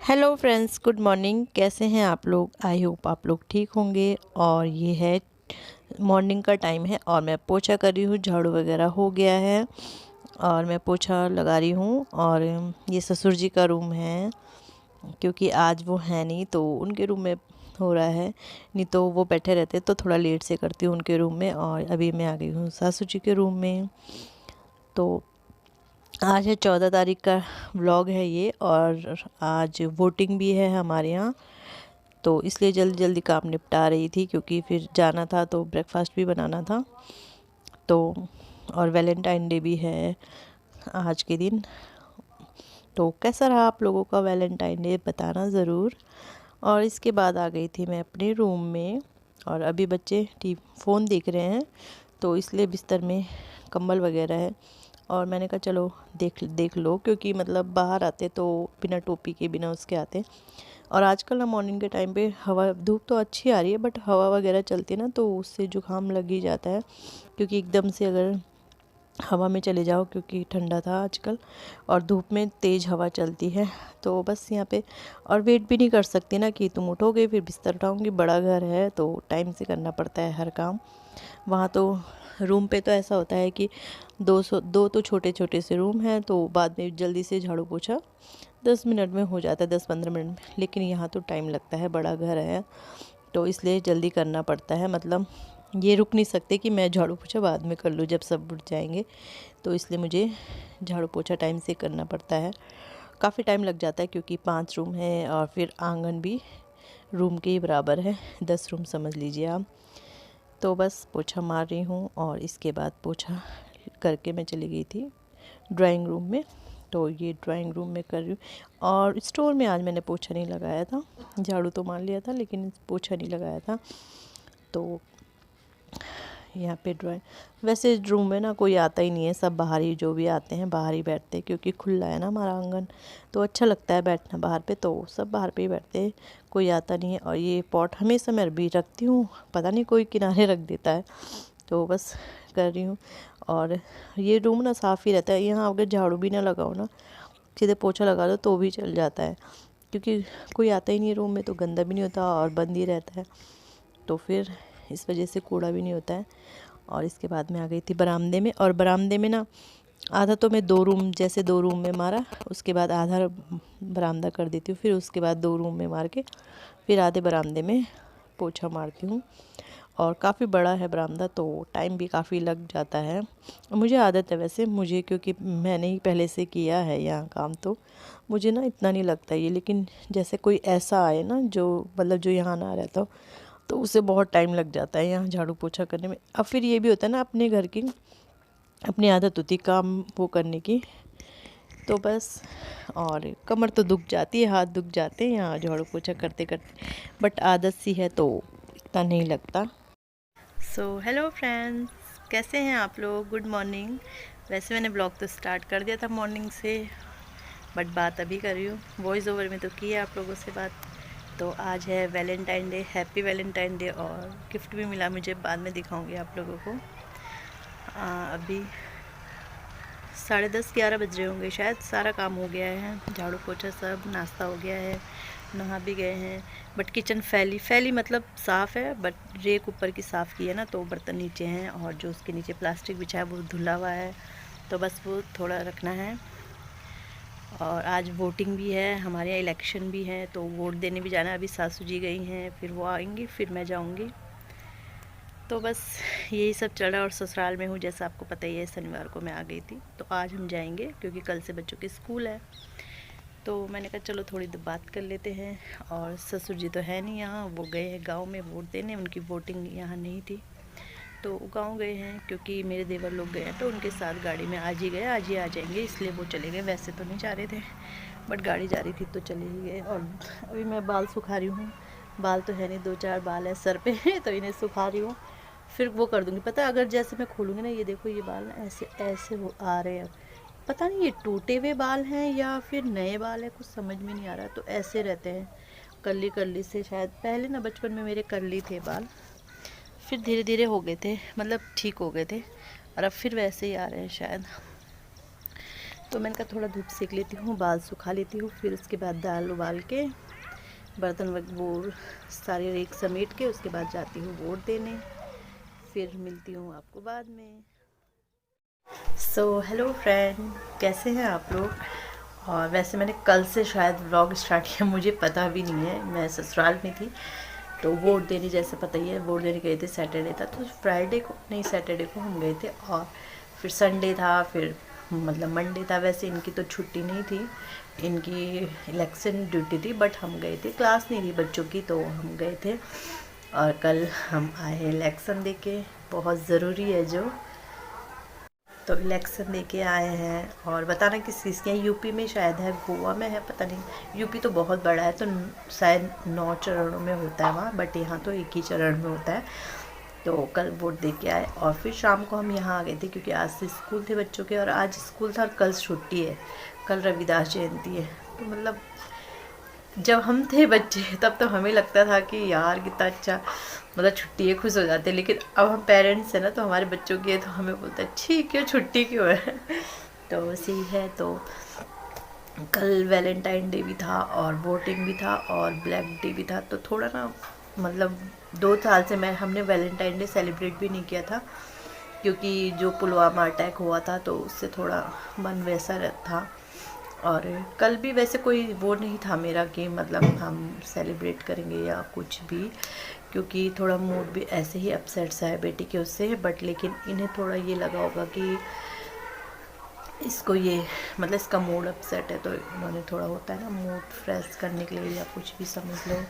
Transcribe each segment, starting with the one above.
Hello friends, good morning. कैसे हैं आप लोग? आई होप आप लोग ठीक होंगे। और ये है मॉर्निंग का टाइम है और मैं पोछा कर रही हूँ। झाड़ू वगैरह हो गया है और मैं पोछा लगा रही हूँ। और ये ससुर जी का रूम है, क्योंकि आज वो है नहीं तो उनके रूम में हो रहा है। नहीं तो वो बैठे रहते तो थोड़ा लेट से करती हूँ उनके रूम में। और अभी मैं आ गई हूँ सासू जी के रूम में। तो आज है 14 तारीख का व्लॉग है ये। और आज वोटिंग भी है हमारे यहाँ, तो इसलिए जल्दी जल्दी काम निपटा रही थी, क्योंकि फिर जाना था तो ब्रेकफास्ट भी बनाना था। तो और वैलेंटाइन डे भी है आज के दिन। तो कैसा रहा आप लोगों का वैलेंटाइन डे, बताना ज़रूर। और इसके बाद आ गई थी मैं अपने रूम में। और अभी बच्चे फ़ोन देख रहे हैं, तो इसलिए बिस्तर में कंबल वगैरह है। और मैंने कहा चलो देख देख लो, क्योंकि मतलब बाहर आते तो बिना टोपी के बिना उसके आते। और आजकल ना मॉर्निंग के टाइम पे हवा धूप तो अच्छी आ रही है, बट हवा वगैरह चलती है ना, तो उससे जुकाम लग ही जाता है। क्योंकि एकदम से अगर हवा में चले जाओ, क्योंकि ठंडा था आजकल और धूप में तेज़ हवा चलती है, तो बस यहाँ पे। और वेट भी नहीं कर सकती ना कि तुम उठोगे फिर बिस्तर उठाऊँगी। बड़ा घर है तो टाइम से करना पड़ता है हर काम। वहाँ तो रूम पे तो ऐसा होता है कि दो तो छोटे छोटे से रूम हैं, तो बाद में जल्दी से झाड़ू पोछा 10 मिनट में हो जाता है, 10-15 मिनट में। लेकिन यहाँ तो टाइम लगता है, बड़ा घर है तो इसलिए जल्दी करना पड़ता है। मतलब ये रुक नहीं सकते कि मैं झाड़ू पोछा बाद में कर लूँ जब सब उठ जाएंगे, तो इसलिए मुझे झाड़ू पोछा टाइम से करना पड़ता है। काफ़ी टाइम लग जाता है, क्योंकि 5 रूम है और फिर आंगन भी रूम के ही बराबर है, 10 रूम समझ लीजिए आप। तो बस पोछा मार रही हूँ और इसके बाद पोछा करके मैं चली गई थी ड्राइंग रूम में। तो ये ड्राइंग रूम में कर रही हूँ। और स्टोर में आज मैंने पोछा नहीं लगाया था, झाड़ू तो मार लिया था लेकिन पोछा नहीं लगाया था। तो यहाँ पे ड्राइंग, वैसे रूम में ना कोई आता ही नहीं है, सब बाहर ही, जो भी आते हैं बाहर ही बैठते हैं, क्योंकि खुला है ना हमारा आंगन, तो अच्छा लगता है बैठना बाहर पे, तो सब बाहर पे ही बैठते हैं, कोई आता नहीं है। और ये पॉट हमेशा मैं भी रखती हूँ, पता नहीं कोई किनारे रख देता है, तो बस कर रही हूँ। और ये रूम ना साफ़ ही रहता है, यहाँ अगर झाड़ू भी ना लगाओ ना, सीधे पोछा लगा दो तो भी चल जाता है, क्योंकि कोई आता ही नहीं रूम में, तो गंदा भी नहीं होता और बंद ही रहता है, तो फिर इस वजह से कूड़ा भी नहीं होता है। और इसके बाद में आ गई थी बरामदे में। और बरामदे में ना आधा तो मैं 2 रूम, जैसे 2 रूम में मारा, उसके बाद आधा बरामदा कर देती हूँ, फिर उसके बाद 2 रूम में मार के फिर आधे बरामदे में पोछा मारती हूँ। और काफ़ी बड़ा है बरामदा, तो टाइम भी काफ़ी लग जाता है। मुझे आदत है वैसे, मुझे, क्योंकि मैंने ही पहले से किया है यहाँ काम, तो मुझे ना इतना नहीं लगता ये। लेकिन जैसे कोई ऐसा आए ना, जो मतलब जो यहाँ ना रहता हो, तो उसे बहुत टाइम लग जाता है यहाँ झाड़ू पोछा करने में। अब फिर ये भी होता है ना, अपने घर की अपनी आदत होती है काम वो करने की, तो बस। और कमर तो दुख जाती है, हाथ दुख जाते हैं यहाँ झाड़ू पोछा करते करते, बट आदत सी है तो इतना नहीं लगता। सो हेलो फ्रेंड्स, कैसे हैं आप लोग? Good morning. वैसे मैंने ब्लॉग तो स्टार्ट कर दिया था मॉर्निंग से, बट बात अभी कर रही हूँ। वॉइस ओवर में तो की है आप लोगों से बात। तो आज है Valentine day, happy Valentine day. और गिफ्ट भी मिला मुझे, बाद में दिखाऊंगी आप लोगों को। अभी 10:30-11 बज रहे होंगे शायद। सारा काम हो गया है, झाड़ू पोछा सब, नाश्ता हो गया है, नहा भी गए हैं। बट किचन फैली फैली मतलब साफ़ है, बट रेक ऊपर की साफ़ की है ना, तो बर्तन नीचे हैं और जो उसके नीचे प्लास्टिक बिछा है वो धुला हुआ है, तो बस वो थोड़ा रखना है। और आज वोटिंग भी है हमारे यहाँ, इलेक्शन भी है, तो वोट देने भी जाना है। अभी सासू जी गई हैं, फिर वो आएंगी, फिर मैं जाऊंगी। तो बस यही सब चल रहा है। और ससुराल में हूँ, जैसा आपको पता ही है, शनिवार को मैं आ गई थी, तो आज हम जाएंगे क्योंकि कल से बच्चों के स्कूल है। तो मैंने कहा चलो थोड़ी देर बात कर लेते हैं। और ससुर जी तो है नहीं यहाँ, वो गए हैं गाँव में वोट देने, उनकी वोटिंग यहाँ नहीं थी, तो गांव गए हैं। क्योंकि मेरे देवर लोग गए हैं, तो उनके साथ गाड़ी में आज ही गए, आज ही आ जाएंगे, इसलिए वो चले गए। वैसे तो नहीं जा रहे थे, बट गाड़ी जा रही थी तो चले ही गए। और अभी मैं बाल सुखा रही हूँ, बाल तो है नहीं, 2-4 बाल है सर पे तो इन्हें सुखा रही हूँ, फिर वो कर दूँगी। पता अगर जैसे मैं खोलूँगी ना, ये देखो ये बाल ना ऐसे ऐसे हो आ रहे हैं, पता नहीं ये टूटे हुए बाल हैं या फिर नए बाल हैं, कुछ समझ में नहीं आ रहा। तो ऐसे रहते हैं कर्ली कर्ली से, शायद पहले ना बचपन में मेरे कर्ली थे बाल, फिर धीरे धीरे हो गए थे, मतलब ठीक हो गए थे, और अब फिर वैसे ही आ रहे हैं शायद। तो मैंने कहा थोड़ा धूप सेक लेती हूँ, बाल सुखा लेती हूँ, फिर उसके बाद दाल उबाल के बर्तन वो सारे रेक समेट के उसके बाद जाती हूँ वोट देने। फिर मिलती हूँ आपको बाद में। सो हेलो फ्रेंड, कैसे हैं आप लोग। और वैसे मैंने कल से शायद व्लॉग स्टार्ट किया, मुझे पता भी नहीं है, मैं ससुराल में थी। तो वोट देने, जैसे पता ही है, वोट देने गए थे, सैटरडे था, तो फ्राइडे को नहीं सैटरडे को हम गए थे, और फिर संडे था, फिर मतलब मंडे था। वैसे इनकी तो छुट्टी नहीं थी, इनकी इलेक्शन ड्यूटी थी, बट हम गए थे, क्लास नहीं थी बच्चों की, तो हम गए थे। और कल हम आए इलेक्शन देके, बहुत ज़रूरी है जो, तो इलेक्शन देके आए हैं। और बताना किस चीज़ के हैं, यूपी में शायद है, गोवा में है, पता नहीं। यूपी तो बहुत बड़ा है, तो शायद 9 चरणों में होता है वहाँ, बट यहाँ तो एक ही चरण में होता है। तो कल वोट दे के आए, और फिर शाम को हम यहाँ आ गए थे, क्योंकि आज से स्कूल थे बच्चों के, और आज स्कूल था और कल छुट्टी है, कल रविदास जयंती है। तो मतलब जब हम थे बच्चे तब तो हमें लगता था कि यार कितना अच्छा, मतलब छुट्टी है, खुश हो जाते। लेकिन अब हम पेरेंट्स हैं ना, तो हमारे बच्चों की है, तो हमें बोलता है ठीक है, छुट्टी क्यों है। तो वैसे है। तो कल वैलेंटाइन डे भी था, और वोटिंग भी था, और ब्लैक डे भी था। तो थोड़ा ना, मतलब 2 साल से हमने वैलेंटाइन डे सेलिब्रेट भी नहीं किया था, क्योंकि जो पुलवामा अटैक हुआ था, तो उससे थोड़ा मन वैसा था। और कल भी वैसे कोई वो नहीं था मेरा कि मतलब हम सेलिब्रेट करेंगे या कुछ भी, क्योंकि थोड़ा मूड भी ऐसे ही अपसेट सा है बेटी के उससे। बट लेकिन इन्हें थोड़ा ये लगा होगा कि इसको ये, मतलब इसका मूड अपसेट है, तो इन्होंने थोड़ा, होता है ना, मूड फ्रेश करने के लिए या कुछ भी समझ लो।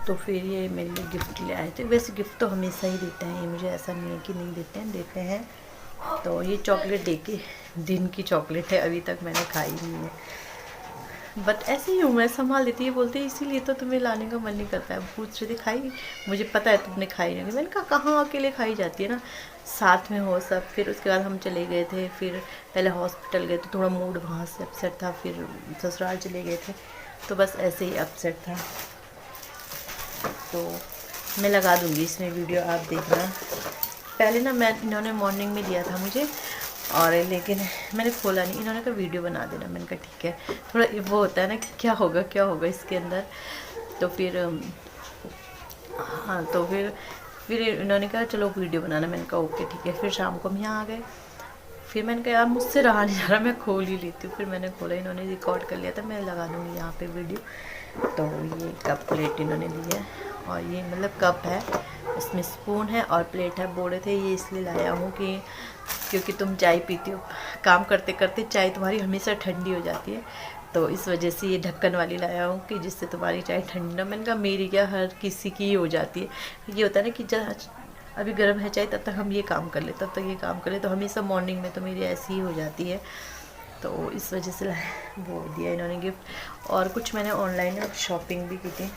तो फिर ये मेरे लिए गिफ्ट ले आए थे। वैसे गिफ्ट तो हमेशा ही देते हैं ये, मुझे ऐसा नहीं है कि नहीं देते हैं, देते हैं। तो ये चॉकलेट दे के, दिन की चॉकलेट है, अभी तक मैंने खाई नहीं है, बट ऐसे ही हूँ मैं, संभाल लेती है। बोलते हैं इसीलिए तो तुम्हें लाने का मन नहीं करता है। पूछ रही थी खाई, मुझे पता है तुमने खाई नहीं। मैंने कहा कहाँ अकेले खाई जाती है ना, साथ में हो सब। फिर उसके बाद हम चले गए थे, फिर पहले हॉस्पिटल गए, तो थोड़ा मूड वहाँ से अपसेट था, फिर ससुराल चले गए थे, तो बस ऐसे ही अपसेट था। तो मैं लगा दूँगी इसमें वीडियो, आप देखना। पहले ना इन्होंने मॉर्निंग में दिया था मुझे, और लेकिन मैंने खोला नहीं। इन्होंने कहा वीडियो बना देना, मैंने कहा ठीक है। थोड़ा वो होता है ना कि क्या होगा इसके अंदर। तो फिर हाँ, तो फिर इन्होंने कहा चलो वीडियो बनाना, मैंने कहा ओके ठीक है। फिर शाम को हम यहाँ आ गए, फिर मैंने कहा यार मुझसे रहा नहीं जा रहा, मैं खोल ही लेती हूँ। फिर मैंने खोला, इन्होंने रिकॉर्ड कर लिया था, मैं लगा दूँगी यहाँ पे वीडियो। तो ये कप प्लेट इन्होंने दी है, और ये मतलब कप है, इसमें स्पून है और प्लेट है। बोले थे ये इसलिए लाया हूँ कि क्योंकि तुम चाय पीती हो, काम करते करते चाय तुम्हारी हमेशा ठंडी हो जाती है, तो इस वजह से ये ढक्कन वाली लाया हूँ कि जिससे तुम्हारी चाय ठंडी ना। मैंने कहा मेरी क्या, हर किसी की ही हो जाती है। ये होता है ना कि जब अभी गर्म है चाय, तब तक हम ये काम कर ले, तब तक ये काम कर ले, तो हमेशा मॉर्निंग में तो मेरी ऐसी ही हो जाती है। तो इस वजह से वो दिया इन्होंने गिफ्ट। और कुछ मैंने ऑनलाइन शॉपिंग भी की थी।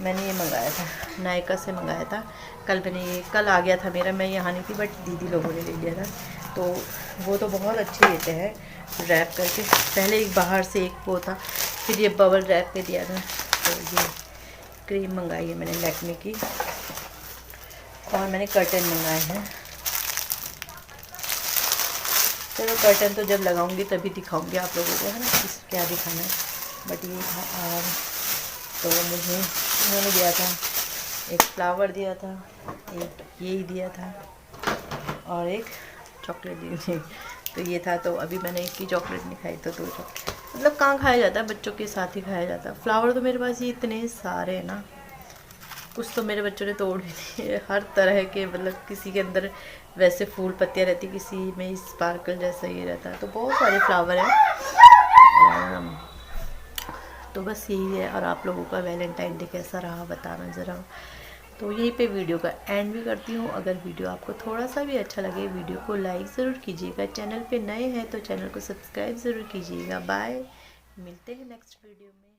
मैंने ये मंगाया था, नायका से मंगाया था। कल आ गया था मेरा, मैं यहाँ नहीं थी, बट दीदी लोगों ने ले लिया था। तो वो तो बहुत अच्छे देते हैं रैप करके। पहले एक बाहर से एक वो था, फिर ये बबल रैप पे दिया था। तो ये क्रीम मंगाई है मैंने लैक्मे की, और मैंने कर्टन मंगाए हैं। चलो कर्टन तो जब लगाऊंगी तभी दिखाऊंगी आप लोगों को, है ना, क्या दिखाना है। बट ये था। और तो मुझे उन्होंने दिया था, एक फ्लावर दिया था, एक यही दिया था, और एक चॉकलेट दी थी। तो ये था। तो अभी मैंने एक ही चॉकलेट नहीं खाई, तो 2 चॉकलेट, मतलब कहाँ खाया जाता है, बच्चों के साथ ही खाया जाता है। फ्लावर तो मेरे पास ये इतने सारे हैं ना, कुछ तो मेरे बच्चों ने तोड़ भी दिए, हर तरह के, मतलब किसी के अंदर वैसे फूल पत्तियाँ रहती, किसी में स्पार्कल जैसा ये रहता है, तो बहुत सारे फ्लावर हैं। तो बस यही है। और आप लोगों का वैलेंटाइन डे कैसा रहा बताना ज़रा। तो यहीं पे वीडियो का एंड भी करती हूँ। अगर वीडियो आपको थोड़ा सा भी अच्छा लगे, वीडियो को लाइक ज़रूर कीजिएगा। चैनल पे नए हैं तो चैनल को सब्सक्राइब ज़रूर कीजिएगा। बाय, मिलते हैं नेक्स्ट वीडियो में।